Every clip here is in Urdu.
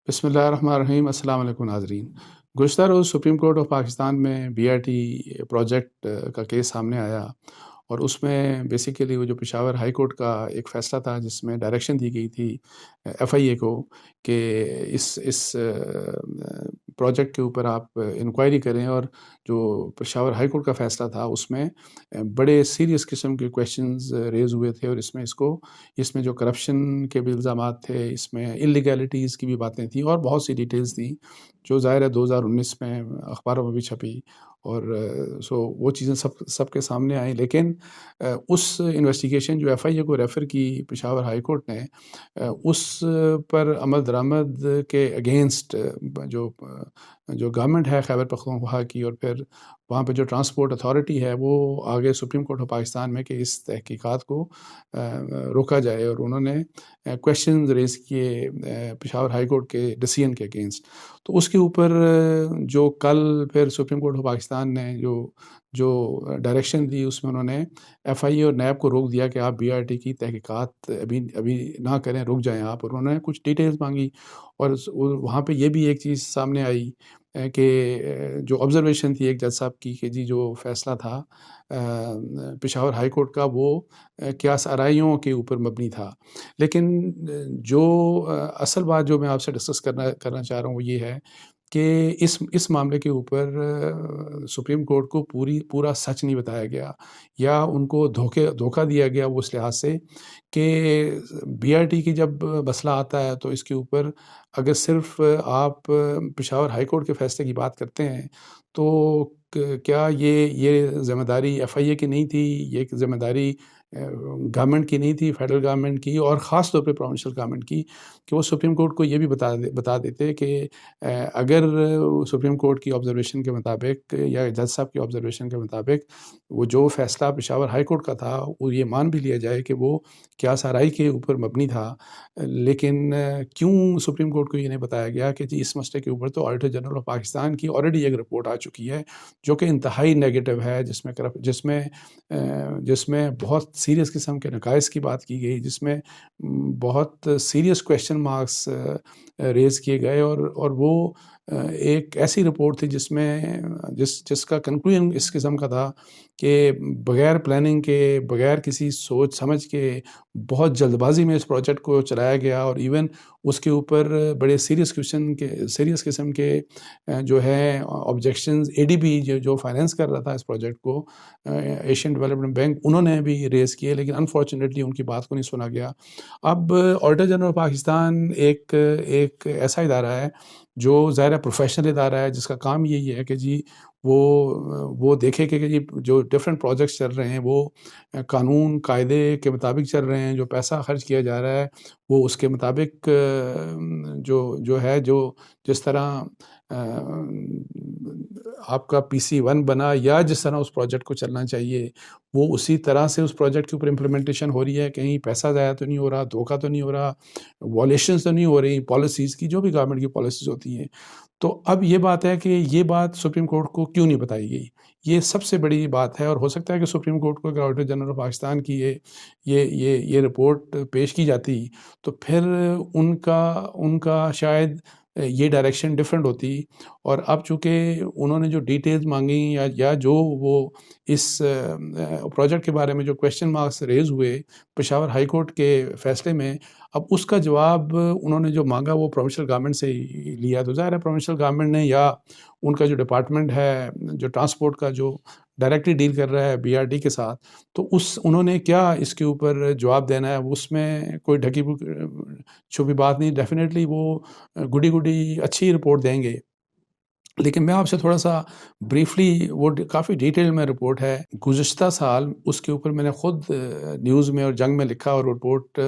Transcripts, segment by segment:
بسم اللہ الرحمن الرحیم۔ السلام علیکم ناظرین۔ گزشتہ روز سپریم کورٹ آف پاکستان میں BRT پروجیکٹ کا کیس سامنے آیا، اور اس میں بیسیکلی وہ جو پشاور ہائی کورٹ کا ایک فیصلہ تھا جس میں ڈائریکشن دی گئی تھی FIA کو کہ اس پروجیکٹ کے اوپر آپ انکوائری کریں، اور جو پشاور ہائی کورٹ کا فیصلہ تھا اس میں بڑے سیریس قسم کے کویشچنز ریز ہوئے تھے، اور اس میں جو کرپشن کے بھی الزامات تھے، اس میں انلیگیلٹیز کی بھی باتیں تھیں، اور بہت سی ڈیٹیلز تھیں جو ظاہر ہے 2019 میں اخباروں میں بھی چھپی، اور وہ چیزیں سب کے سامنے آئیں۔ لیکن اس انویسٹیگیشن جو FIA کو ریفر کی پشاور ہائی کورٹ نے، اس پر عمل درآمد کے اگینسٹ جو گورنمنٹ ہے خیبر پختونخوا کی، اور پھر وہاں پہ جو ٹرانسپورٹ اتھارٹی ہے، وہ آگے سپریم کورٹ آف پاکستان میں کہ اس تحقیقات کو روکا جائے، اور انہوں نے کویشچنز ریز کیے پشاور ہائی کورٹ کے ڈیسیژن کے اگینسٹ۔ تو اس کے اوپر جو کل پھر سپریم کورٹ آف پاکستان نے جو ڈائریکشن دی، اس میں انہوں نے FIA اور نیب کو روک دیا کہ آپ BRT کی تحقیقات ابھی نہ کریں، رک جائیں آپ، اور انہوں نے کچھ ڈیٹیلز مانگی، اور وہاں پہ یہ بھی ایک چیز سامنے آئی کہ جو آبزرویشن تھی ایک جج صاحب کی کہ جی جو فیصلہ تھا پشاور ہائی کورٹ کا، وہ قیاس آرائیوں کے اوپر مبنی تھا۔ لیکن جو اصل بات جو میں آپ سے ڈسکس کرنا چاہ رہا ہوں وہ یہ ہے کہ اس معاملے کے اوپر سپریم کورٹ کو پورا سچ نہیں بتایا گیا، یا ان کو دھوکہ دیا گیا، وہ اس لحاظ سے کہ BRT کی جب مسئلہ آتا ہے تو اس کے اوپر اگر صرف آپ پشاور ہائی کورٹ کے فیصلے کی بات کرتے ہیں تو کیا یہ ذمہ داری FIA کی نہیں تھی، یہ ذمہ داری گورنمنٹ کی نہیں تھی، فیڈرل گورنمنٹ کی، اور خاص طور پہ پروونشل گورنمنٹ کی، کہ وہ سپریم کورٹ کو یہ بھی بتا دیتے کہ اگر سپریم کورٹ کی آبزرویشن کے مطابق یا جج صاحب کی آبزرویشن کے مطابق وہ جو فیصلہ پشاور ہائی کورٹ کا تھا وہ یہ مان بھی لیا جائے کہ وہ قیاس آرائی کے اوپر مبنی تھا، لیکن کیوں سپریم کورٹ کو یہ نہیں بتایا گیا کہ جی اس مسئلے کے اوپر تو آڈیٹر جنرل آف پاکستان کی آلریڈی ایک رپورٹ آ چکی ہے جو کہ انتہائی نیگیٹو ہے، جس میں بہت سیریس قسم کے نقائص کی بات کی گئی، جس میں بہت سیریس کویشچن مارکس ریز کیے گئے، اور وہ ایک ایسی رپورٹ تھی جس کا کنکلوژن اس قسم کا تھا کہ بغیر پلاننگ کے، بغیر کسی سوچ سمجھ کے، بہت جلد بازی میں اس پروجیکٹ کو چلایا گیا، اور ایون اس کے اوپر بڑے سیریس قسم کے جو ہے آبجیکشنز ADB جو فائنینس کر رہا تھا اس پروجیکٹ کو، ایشین ڈیولپمنٹ بینک، انہوں نے بھی ریز کیے، لیکن انفارچونیٹلی ان کی بات کو نہیں سنا گیا۔ اب آڈیٹر جنرل آف پاکستان ایک ایسا ادارہ ہے جو ظاہر پروفیشنل ادارہ ہے، جس کا کام یہی ہے کہ جی وہ دیکھے کہ جی جو ڈفرینٹ پروجیکٹس چل رہے ہیں وہ قانون قاعدے کے مطابق چل رہے ہیں، جو پیسہ خرچ کیا جا رہا ہے وہ اس کے مطابق جو ہے، جس طرح آپ کا PC1 بنا یا جس طرح اس پروجیکٹ کو چلنا چاہیے وہ اسی طرح سے اس پروجیکٹ کے اوپر امپلیمنٹیشن ہو رہی ہے، کہیں پیسہ ضائع تو نہیں ہو رہا، دھوکہ تو نہیں ہو رہا، وائلیشنز تو نہیں ہو رہی پالیسیز کی، جو بھی گورنمنٹ کی پالیسیز ہوتی ہیں۔ تو اب یہ بات ہے کہ یہ بات سپریم کورٹ کو کیوں نہیں بتائی گئی، یہ سب سے بڑی بات ہے، اور ہو سکتا ہے کہ سپریم کورٹ کو اگر آڈیٹر جنرل آف پاکستان کی یہ رپورٹ پیش کی جاتی تو پھر ان کا شاید یہ ڈائریکشن ڈیفرنٹ ہوتی، اور اب چونکہ انہوں نے جو ڈیٹیلز مانگی یا جو وہ اس پروجیکٹ کے بارے میں جو کویشچن مارکس ریز ہوئے پشاور ہائی کورٹ کے فیصلے میں، اب اس کا جواب انہوں نے جو مانگا وہ پروونشل گورنمنٹ سے لیا، تو ظاہر ہے پروونشل گورنمنٹ نے یا ان کا جو ڈپارٹمنٹ ہے جو ٹرانسپورٹ کا جو ڈائریکٹلی ڈیل کر رہا ہے BRT کے ساتھ، تو انہوں نے کیا اس کے اوپر جواب دینا ہے، اس میں کوئی ڈھکی چھپی بات نہیں، ڈیفینیٹلی وہ گڈی اچھی رپورٹ دیں گے۔ لیکن میں آپ سے تھوڑا سا بریفلی، وہ کافی ڈیٹیل میں رپورٹ ہے، گزشتہ سال اس کے اوپر میں نے خود نیوز میں اور جنگ میں لکھا، اور رپورٹ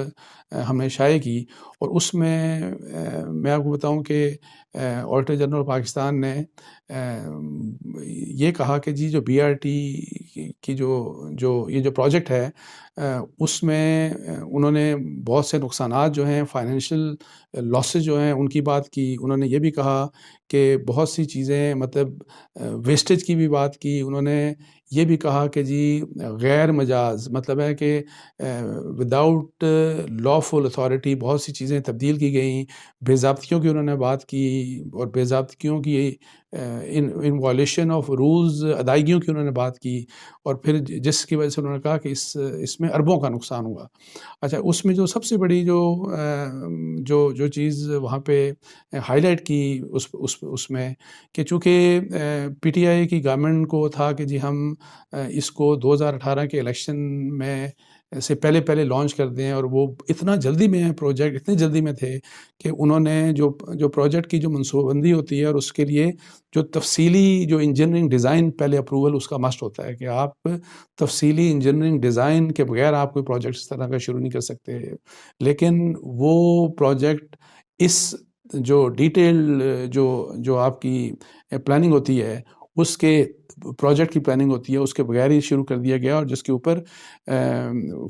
ہم نے شائع کی، اور اس میں میں آپ کو بتاؤں کہ آڈیٹر جنرل پاکستان نے یہ کہا کہ جی جو BRT کی یہ جو پروجیکٹ ہے اس میں انہوں نے بہت سے نقصانات جو ہیں، فائنینشیل لاسز جو ہیں ان کی بات کی، انہوں نے یہ بھی کہا کہ بہت سی چیزیں مطلب ویسٹیج کی بھی بات کی، انہوں نے یہ بھی کہا کہ جی غیر مجاز مطلب ہے کہ وداؤٹ لافل اتھارٹی بہت سی چیزیں تبدیل کی گئیں، بے ضابطگیوں کی انہوں نے بات کی، اور بے ضابطگیوں کی ان وائلیشن آف رولز ادائیگیوں کی انہوں نے بات کی، اور پھر جس کی وجہ سے انہوں نے کہا کہ اس میں اربوں کا نقصان ہوا۔ اچھا، اس میں جو سب سے بڑی جو چیز وہاں پہ ہائی لائٹ کی اس میں کہ چونکہ پی ٹی آئی کی گورنمنٹ کو تھا کہ جی ہم اس کو 2018 کے الیکشن میں سے پہلے لانچ کر دیں، اور وہ اتنا جلدی میں پروجیکٹ اتنے جلدی میں تھے کہ انہوں نے جو پروجیکٹ کی جو منصوبہ بندی ہوتی ہے، اور اس کے لیے جو تفصیلی جو انجینئرنگ ڈیزائن پہلے اپروول اس کا مسٹ ہوتا ہے کہ آپ تفصیلی انجینئرنگ ڈیزائن کے بغیر آپ کوئی پروجیکٹ اس طرح کا شروع نہیں کر سکتے۔ لیکن وہ پروجیکٹ اس جو ڈیٹیل جو آپ کی پلاننگ ہوتی ہے، اس کے پروجیکٹ کی پلاننگ ہوتی ہے، اس کے بغیر ہی شروع کر دیا گیا، اور جس کے اوپر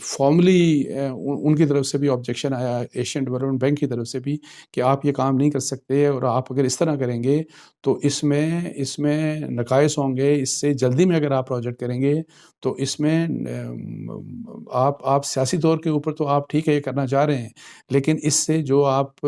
فارملی ان کی طرف سے بھی آبجیکشن آیا، ایشین ڈیولپمنٹ بینک کی طرف سے بھی، کہ آپ یہ کام نہیں کر سکتے، اور آپ اگر اس طرح کریں گے تو اس میں نقائص ہوں گے، اس سے جلدی میں اگر آپ پروجیکٹ کریں گے تو اس میں آپ سیاسی طور کے اوپر تو آپ ٹھیک ہے یہ کرنا چاہ رہے ہیں، لیکن اس سے جو آپ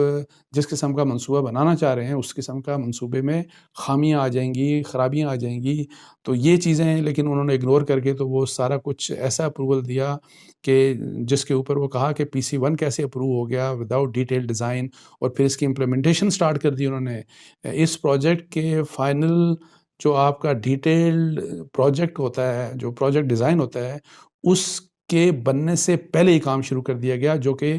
جس قسم کا منصوبہ بنانا چاہ رہے ہیں اس قسم کا منصوبے میں خامیاں آ جائیں گی، خرابیاں آ جائیں گی۔ تو یہ چیزیں لیکن انہوں نے اگنور کر کے تو وہ سارا کچھ ایسا اپروول دیا کہ جس کے اوپر وہ کہا کہ PC1 کیسے اپروو ہو گیا وداؤٹ ڈیٹیل ڈیزائن، اور پھر اس کی امپلیمنٹیشن سٹارٹ کر دی انہوں نے۔ اس پروجیکٹ کے فائنل جو آپ کا ڈیٹیلڈ پروجیکٹ ہوتا ہے، جو پروجیکٹ ڈیزائن ہوتا ہے، اس کے بننے سے پہلے ہی کام شروع کر دیا گیا، جو کہ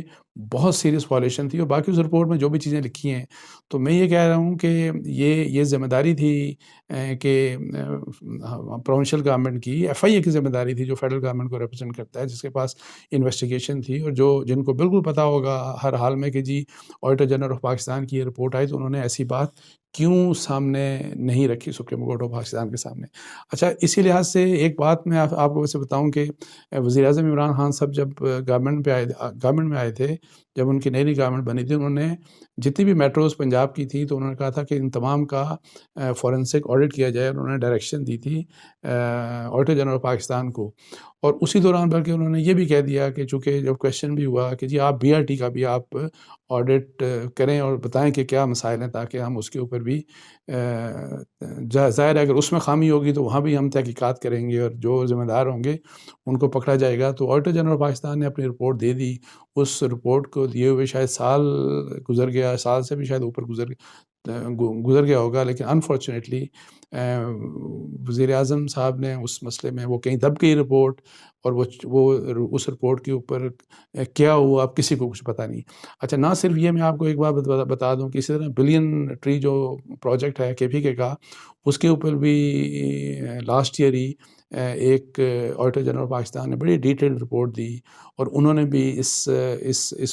بہت سیریس وائلیشن تھی۔ اور باقی اس رپورٹ میں جو بھی چیزیں لکھی ہیں، تو میں یہ کہہ رہا ہوں کہ یہ ذمہ داری تھی کہ پروونشل گورنمنٹ کی، FIA کی ذمہ داری تھی جو فیڈرل گورنمنٹ کو ریپرزینٹ کرتا ہے، جس کے پاس انویسٹیگیشن تھی، اور جن کو بالکل پتہ ہوگا ہر حال میں کہ جی آڈیٹر جنرل آف پاکستان کی یہ رپورٹ آئی تو انہوں نے ایسی بات کیوں سامنے نہیں رکھی سپریم کورٹ آف پاکستان کے سامنے۔ اچھا، اسی لحاظ سے ایک بات میں آپ کو ویسے بتاؤں کہ وزیر اعظم عمران خان صاحب جب گورنمنٹ میں آئے تھے، جب ان کی نئی گورنمنٹ بنی تھی، انہوں نے جتنی بھی میٹروز پنجاب کی تھی تو انہوں نے کہا تھا کہ ان تمام کا فورنسک آڈٹ کیا جائے، اور انہوں نے ڈائریکشن دی تھی آڈیٹر جنرل پاکستان کو۔ اور اسی دوران بلکہ انہوں نے یہ بھی کہہ دیا کہ چونکہ جب کویشچن بھی ہوا کہ جی آپ BRT کا بھی آپ آڈٹ کریں اور بتائیں کہ کیا مسائل ہیں، تاکہ ہم اس کے اوپر بھی ظاہر ہے اگر اس میں خامی ہوگی تو وہاں بھی ہم تحقیقات کریں گے، اور جو ذمہ دار ہوں گے ان کو پکڑا جائے گا۔ تو آڈیٹر جنرل پاکستان نے اپنی رپورٹ دے دی۔ اس رپورٹ کو دیے ہوئے شاید سال گزر گیا، سال سے بھی شاید اوپر گزر گیا ہوگا، لیکن انفارچونیٹلی وزیر اعظم صاحب نے اس مسئلے میں وہ کہیں دب گئی رپورٹ، اور وہ اس رپورٹ کے اوپر کیا ہوا اب کسی کو کچھ پتہ نہیں۔ اچھا، نہ صرف یہ، میں آپ کو ایک بات بتا دوں کہ اسی طرح بلین ٹری جو پروجیکٹ ہے KPK کا، اس کے اوپر بھی لاسٹ ایئر ہی ایک آڈیٹر جنرل پاکستان نے بڑی ڈیٹیلڈ رپورٹ دی، اور انہوں نے بھی اس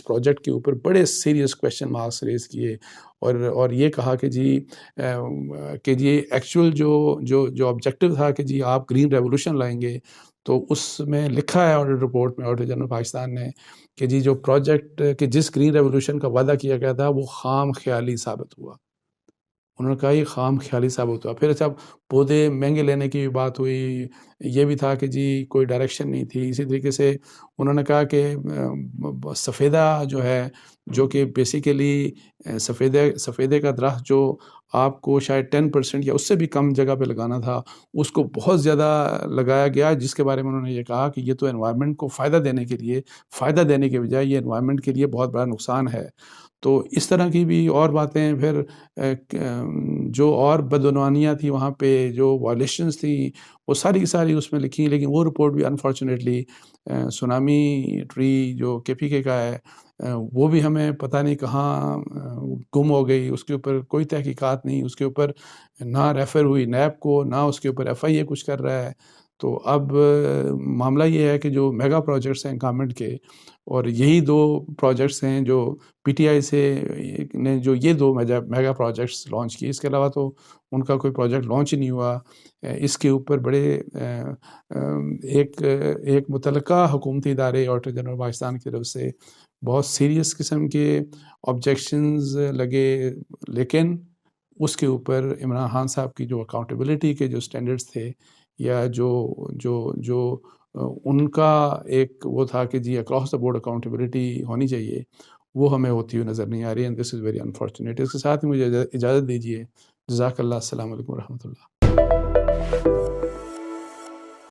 پروجیکٹ کے اوپر بڑے سیریس کویشچن مارکس ریز کیے، اور یہ کہا کہ جی ایکچوئل جو آبجیکٹو تھا کہ جی آپ گرین ریولوشن لائیں گے، تو اس میں لکھا ہے آڈٹ رپورٹ میں آڈیٹر جنرل پاکستان نے کہ جی جو پروجیکٹ کہ جس گرین ریولوشن کا وعدہ کیا گیا تھا وہ خام خیالی ثابت ہوا۔ انہوں نے کہا یہ خام خیالی ثابت ہوا۔ پھر اچھا، پودے مہنگے لینے کی بھی بات ہوئی، یہ بھی تھا کہ جی کوئی ڈائریکشن نہیں تھی۔ اسی طریقے سے انہوں نے کہا کہ سفیدہ جو ہے، جو کہ بیسیکلی سفیدے کا درخت جو آپ کو شاید 10% یا اس سے بھی کم جگہ پہ لگانا تھا، اس کو بہت زیادہ لگایا گیا، جس کے بارے میں انہوں نے یہ کہا کہ یہ تو انوائرمنٹ کو فائدہ دینے کے بجائے یہ انوائرمنٹ کے لیے بہت بڑا نقصان ہے۔ تو اس طرح کی بھی اور باتیں، پھر جو اور بدعنوانیاں تھیں وہاں پہ، جو وائلیشنز تھیں، وہ ساری کی ساری اس میں لکھی، لیکن وہ رپورٹ بھی انفارچونیٹلی سونامی ٹری جو KPK کا ہے، وہ بھی ہمیں پتہ نہیں کہاں گم ہو گئی، اس کے اوپر کوئی تحقیقات نہیں، اس کے اوپر نہ ریفر ہوئی نیب کو، نہ اس کے اوپر FIA کچھ کر رہا ہے۔ تو اب معاملہ یہ ہے کہ جو میگا پروجیکٹس ہیں گورنمنٹ کے، اور یہی 2 پروجیکٹس ہیں جو PTI نے جو یہ 2 میگا پروجیکٹس لانچ کیے، اس کے علاوہ تو ان کا کوئی پروجیکٹ لانچ ہی نہیں ہوا۔ اس کے اوپر بڑے ایک متعلقہ حکومتی ادارے آڈیٹر جنرل پاکستان کی طرف سے بہت سیریس قسم کے آبجیکشنز لگے، لیکن اس کے اوپر عمران خان صاحب کی جو اکاؤنٹیبلٹی کے جو سٹینڈرڈز تھے، یا جو ان کا ایک وہ تھا کہ جی اکراس دا بورڈ اکاؤنٹیبلٹی ہونی چاہیے، وہ ہمیں ہوتی ہوئی نظر نہیں آ رہی، and this is very unfortunate. اس کے ساتھ ہی مجھے اجازت دیجیے۔ جزاک اللہ، السلام علیکم ورحمۃ اللہ۔